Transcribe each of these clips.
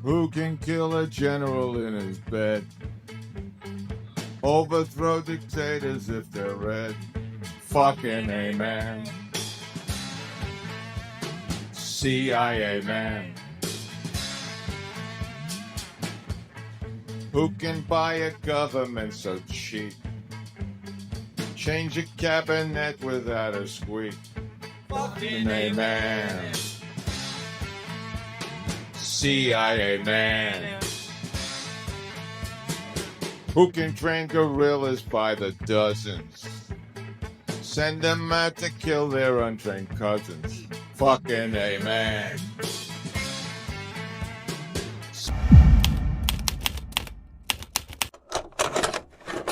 Who can kill a general in his bed? Overthrow dictators if they're red. Fucking amen. CIA man. Who can buy a government so cheap? Change a cabinet without a squeak. Fucking amen. CIA man. Who can train guerrillas by the dozens? Send them out to kill their untrained cousins. Fucking amen.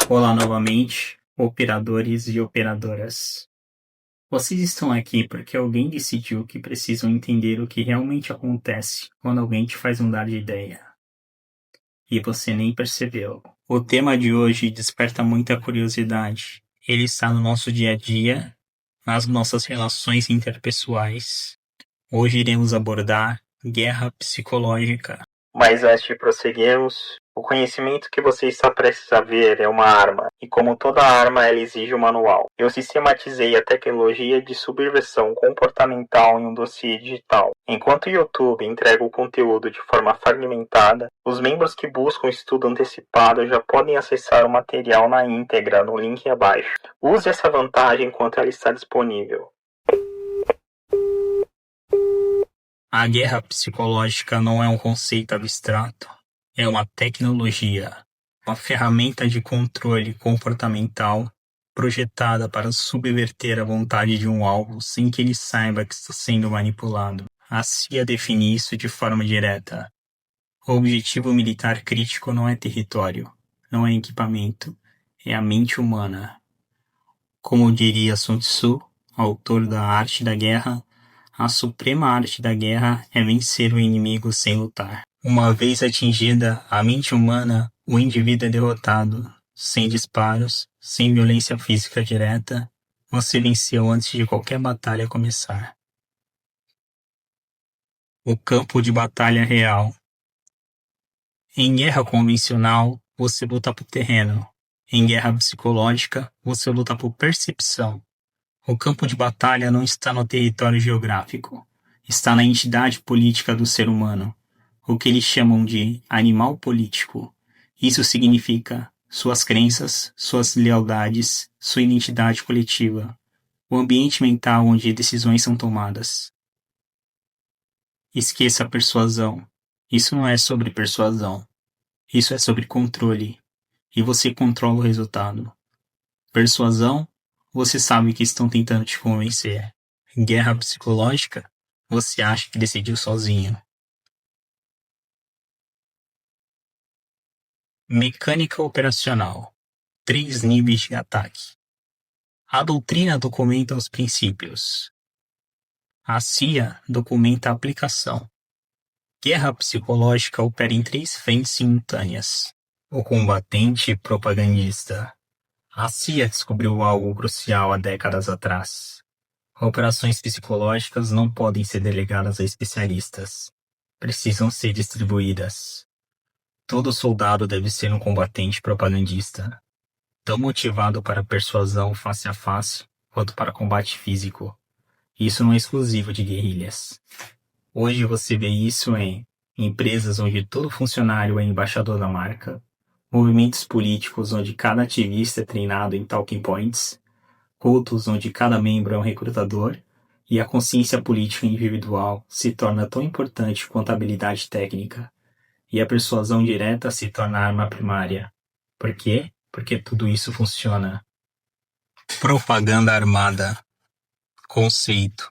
Olá novamente, operadores e operadoras. Vocês estão aqui porque alguém decidiu que precisam entender o que realmente acontece quando alguém te faz mudar de ideia. E você nem percebeu. O tema de hoje desperta muita curiosidade. Ele está no nosso dia a dia, nas nossas relações interpessoais. Hoje iremos abordar guerra psicológica. Mas antes de prosseguirmos, o conhecimento que você está prestes a ver é uma arma, e como toda arma ela exige um manual. Eu sistematizei a tecnologia de subversão comportamental em um dossiê digital. Enquanto o YouTube entrega o conteúdo de forma fragmentada, os membros que buscam estudo antecipado já podem acessar o material na íntegra no link abaixo. Use essa vantagem enquanto ela está disponível. A guerra psicológica não é um conceito abstrato. É uma tecnologia, uma ferramenta de controle comportamental projetada para subverter a vontade de um alvo sem que ele saiba que está sendo manipulado. A CIA define isso de forma direta. O objetivo militar crítico não é território, não é equipamento, é a mente humana. Como diria Sun Tzu, autor da Arte da Guerra, a suprema arte da guerra é vencer o inimigo sem lutar. Uma vez atingida a mente humana, o indivíduo é derrotado. Sem disparos, sem violência física direta, você venceu antes de qualquer batalha começar. O campo de batalha real. Em guerra convencional, você luta por terreno. Em guerra psicológica, você luta por percepção. O campo de batalha não está no território geográfico, está na entidade política do ser humano, o que eles chamam de animal político. Isso significa suas crenças, suas lealdades, sua identidade coletiva, o ambiente mental onde decisões são tomadas. Esqueça a persuasão. Isso não é sobre persuasão. Isso é sobre controle, e você controla o resultado. Persuasão, você sabe que estão tentando te convencer. Em guerra psicológica, você acha que decidiu sozinho. Mecânica operacional. 3 níveis de ataque. A doutrina documenta os princípios. A CIA documenta a aplicação. Guerra psicológica opera em 3 frentes simultâneas. O combatente propagandista. A CIA descobriu algo crucial há décadas atrás. Operações psicológicas não podem ser delegadas a especialistas. Precisam ser distribuídas. Todo soldado deve ser um combatente propagandista, tão motivado para persuasão face a face quanto para combate físico. Isso não é exclusivo de guerrilhas. Hoje você vê isso em empresas onde todo funcionário é embaixador da marca, movimentos políticos onde cada ativista é treinado em talking points, cultos onde cada membro é um recrutador, e a consciência política individual se torna tão importante quanto a habilidade técnica, e a persuasão direta se torna a arma primária. Por quê? Porque tudo isso funciona. Propaganda armada. Conceito.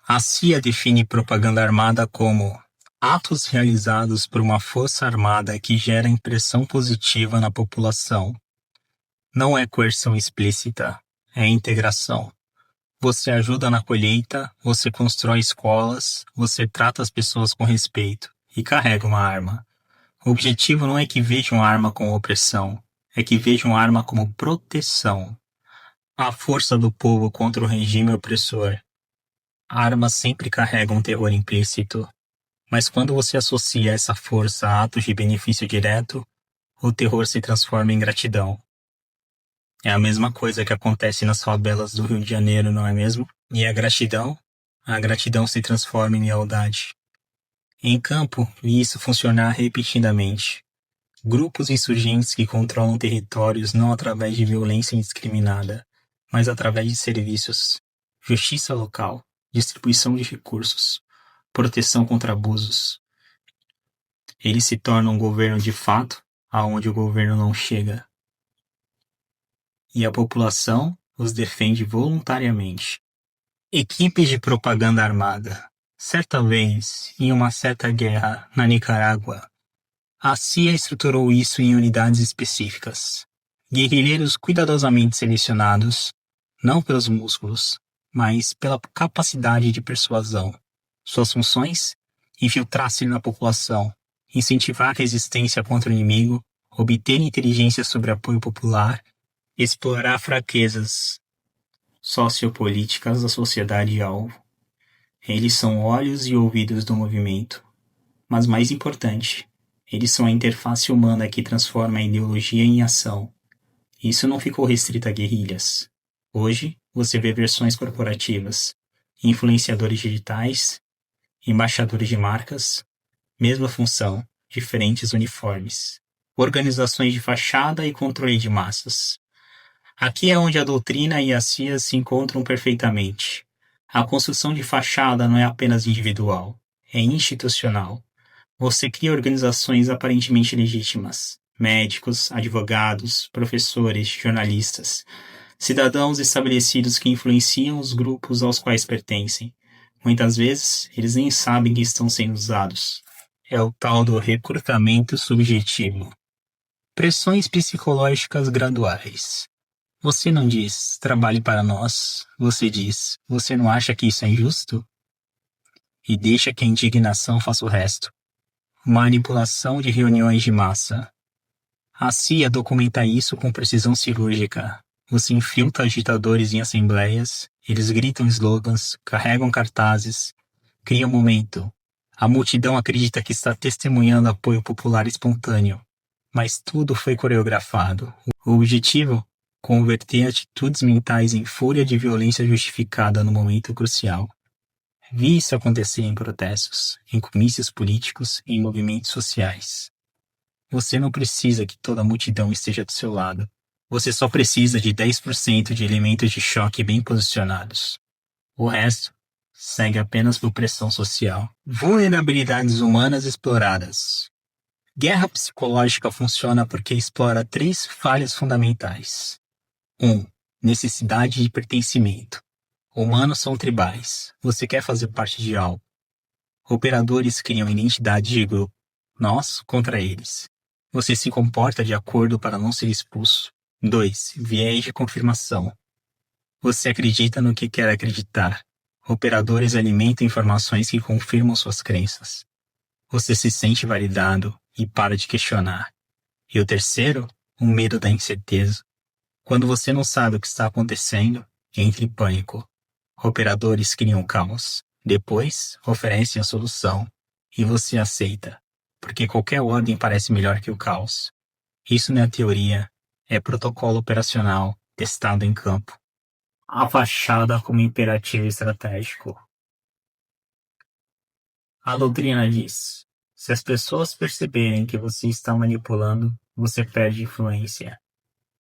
A CIA define propaganda armada como atos realizados por uma força armada que gera impressão positiva na população. Não é coerção explícita, é integração. Você ajuda na colheita, você constrói escolas, você trata as pessoas com respeito e carrega uma arma. O objetivo não é que vejam a arma como opressão, é que vejam a arma como proteção. A força do povo contra o regime opressor. Armas sempre carregam um terror implícito. Mas quando você associa essa força a atos de benefício direto, o terror se transforma em gratidão. É a mesma coisa que acontece nas favelas do Rio de Janeiro, não é mesmo? E a gratidão se transforma em lealdade. Em campo, vi isso funcionar repetidamente. Grupos insurgentes que controlam territórios não através de violência indiscriminada, mas através de serviços, justiça local, distribuição de recursos, proteção contra abusos. Eles se tornam um governo de fato, aonde o governo não chega. E a população os defende voluntariamente. Equipes de propaganda armada. Certa vez, em uma certa guerra na Nicarágua, a CIA estruturou isso em unidades específicas. Guerrilheiros cuidadosamente selecionados, não pelos músculos, mas pela capacidade de persuasão. Suas funções? Infiltrar-se na população, incentivar a resistência contra o inimigo, obter inteligência sobre apoio popular, explorar fraquezas sociopolíticas da sociedade-alvo. Eles são olhos e ouvidos do movimento. Mas mais importante, eles são a interface humana que transforma a ideologia em ação. Isso não ficou restrito a guerrilhas. Hoje, você vê versões corporativas, influenciadores digitais, embaixadores de marcas, mesma função, diferentes uniformes, organizações de fachada e controle de massas. Aqui é onde a doutrina e a CIA se encontram perfeitamente. A construção de fachada não é apenas individual, é institucional. Você cria organizações aparentemente legítimas, médicos, advogados, professores, jornalistas, cidadãos estabelecidos que influenciam os grupos aos quais pertencem. Muitas vezes, eles nem sabem que estão sendo usados. É o tal do recrutamento subjetivo. Pressões psicológicas graduais. Você não diz, trabalhe para nós. Você diz, você não acha que isso é injusto? E deixa que a indignação faça o resto. Manipulação de reuniões de massa. A CIA documenta isso com precisão cirúrgica. Você infiltra agitadores em assembleias, eles gritam slogans, carregam cartazes, cria momento. A multidão acredita que está testemunhando apoio popular espontâneo. Mas tudo foi coreografado. O objetivo? Converter atitudes mentais em fúria de violência justificada no momento crucial. Vi isso acontecer em protestos, em comícios políticos e em movimentos sociais. Você não precisa que toda a multidão esteja do seu lado. Você só precisa de 10% de elementos de choque bem posicionados. O resto segue apenas por pressão social. Vulnerabilidades humanas exploradas. Guerra psicológica funciona porque explora 3 falhas fundamentais. 1. Necessidade de pertencimento. Humanos são tribais. Você quer fazer parte de algo. Operadores criam identidade de grupo. Nós contra eles. Você se comporta de acordo para não ser expulso. 2. Viés de confirmação. Você acredita no que quer acreditar. Operadores alimentam informações que confirmam suas crenças. Você se sente validado e para de questionar. E o terceiro, o medo da incerteza. Quando você não sabe o que está acontecendo, entre em pânico. Operadores criam caos. Depois, oferecem a solução. E você aceita, porque qualquer ordem parece melhor que o caos. Isso não é teoria, é protocolo operacional testado em campo. A fachada como imperativo estratégico. A doutrina diz: se as pessoas perceberem que você está manipulando, você perde influência.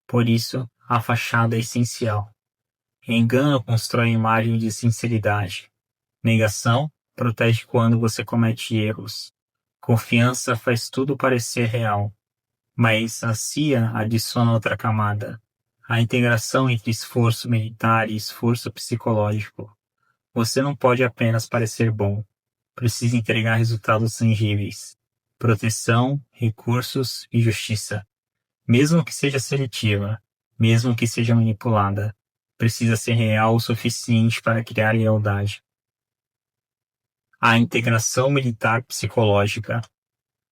Por isso, a fachada é essencial. Engano constrói imagem de sinceridade. Negação protege quando você comete erros. Confiança faz tudo parecer real. Mas a CIA adiciona outra camada. A integração entre esforço militar e esforço psicológico. Você não pode apenas parecer bom. Precisa entregar resultados tangíveis. Proteção, recursos e justiça. Mesmo que seja seletiva, mesmo que seja manipulada, precisa ser real o suficiente para criar lealdade. A integração militar psicológica.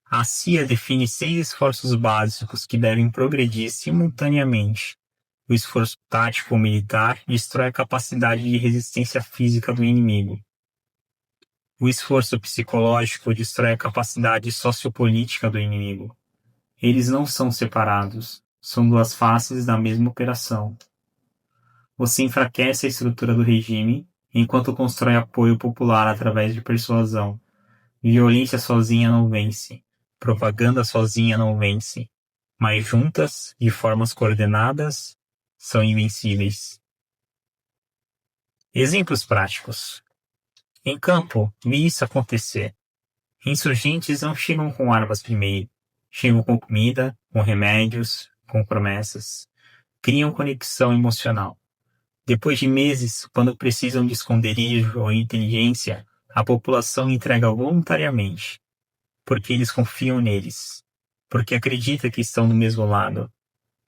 A CIA define 6 esforços básicos que devem progredir simultaneamente. O esforço tático militar destrói a capacidade de resistência física do inimigo. O esforço psicológico destrói a capacidade sociopolítica do inimigo. Eles não são separados, são duas faces da mesma operação. Você enfraquece a estrutura do regime, enquanto constrói apoio popular através de persuasão. Violência sozinha não vence. Propaganda sozinha não vence. Mas juntas, de formas coordenadas, são invencíveis. Exemplos práticos. Em campo, vi isso acontecer. Insurgentes não chegam com armas primeiro. Chegam com comida, com remédios, com promessas. Criam conexão emocional. Depois de meses, quando precisam de esconderijo ou inteligência, a população entrega voluntariamente, porque eles confiam neles, porque acredita que estão do mesmo lado.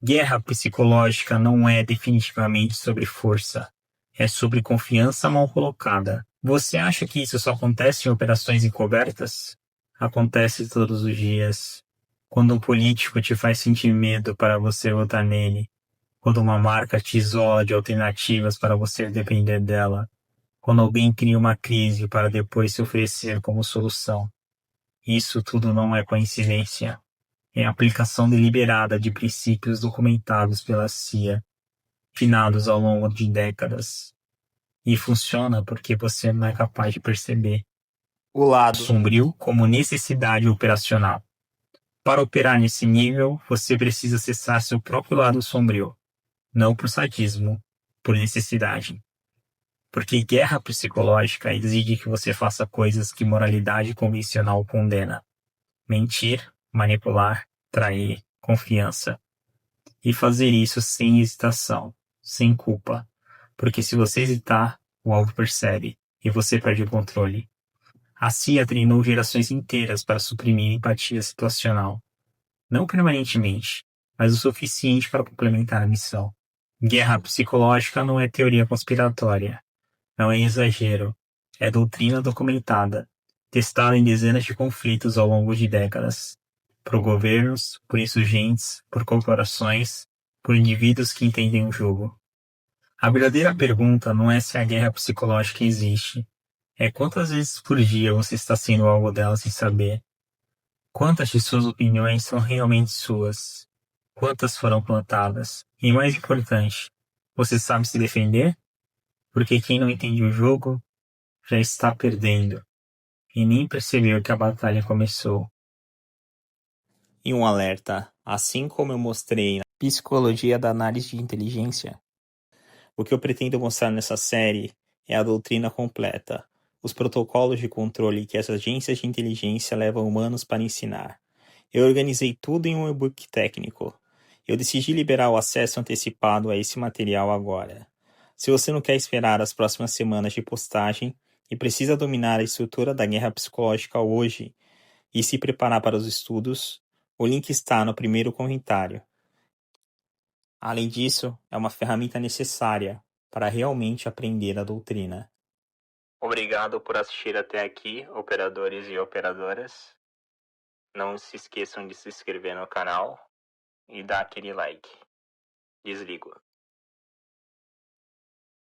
Guerra psicológica não é definitivamente sobre força, é sobre confiança mal colocada. Você acha que isso só acontece em operações encobertas? Acontece todos os dias. Quando um político te faz sentir medo para você votar nele, quando uma marca te isola de alternativas para você depender dela, quando alguém cria uma crise para depois se oferecer como solução. Isso tudo não é coincidência. É a aplicação deliberada de princípios documentados pela CIA, finados ao longo de décadas. E funciona porque você não é capaz de perceber. O lado sombrio como necessidade operacional. Para operar nesse nível, você precisa acessar seu próprio lado sombrio. Não por sadismo, por necessidade. Porque guerra psicológica exige que você faça coisas que moralidade convencional condena. Mentir, manipular, trair, confiança. E fazer isso sem hesitação, sem culpa. Porque se você hesitar, o alvo percebe e você perde o controle. A CIA treinou gerações inteiras para suprimir empatia situacional. Não permanentemente, mas o suficiente para complementar a missão. Guerra psicológica não é teoria conspiratória. Não é exagero. É doutrina documentada, testada em dezenas de conflitos ao longo de décadas. Por governos, por insurgentes, por corporações, por indivíduos que entendem o jogo. A verdadeira pergunta não é se a guerra psicológica existe. É quantas vezes por dia você está sendo alvo dela sem saber. Quantas de suas opiniões são realmente suas? Quantas foram plantadas? E mais importante, você sabe se defender? Porque quem não entende o jogo já está perdendo e nem percebeu que a batalha começou. E um alerta, assim como eu mostrei na Psicologia da Análise de Inteligência, o que eu pretendo mostrar nessa série é a doutrina completa, os protocolos de controle que as agências de inteligência levam humanos para ensinar. Eu organizei tudo em um e-book técnico. Eu decidi liberar o acesso antecipado a esse material agora. Se você não quer esperar as próximas semanas de postagem e precisa dominar a estrutura da guerra psicológica hoje e se preparar para os estudos, o link está no primeiro comentário. Além disso, é uma ferramenta necessária para realmente aprender a doutrina. Obrigado por assistir até aqui, operadores e operadoras. Não se esqueçam de se inscrever no canal e dar aquele like. Desligo.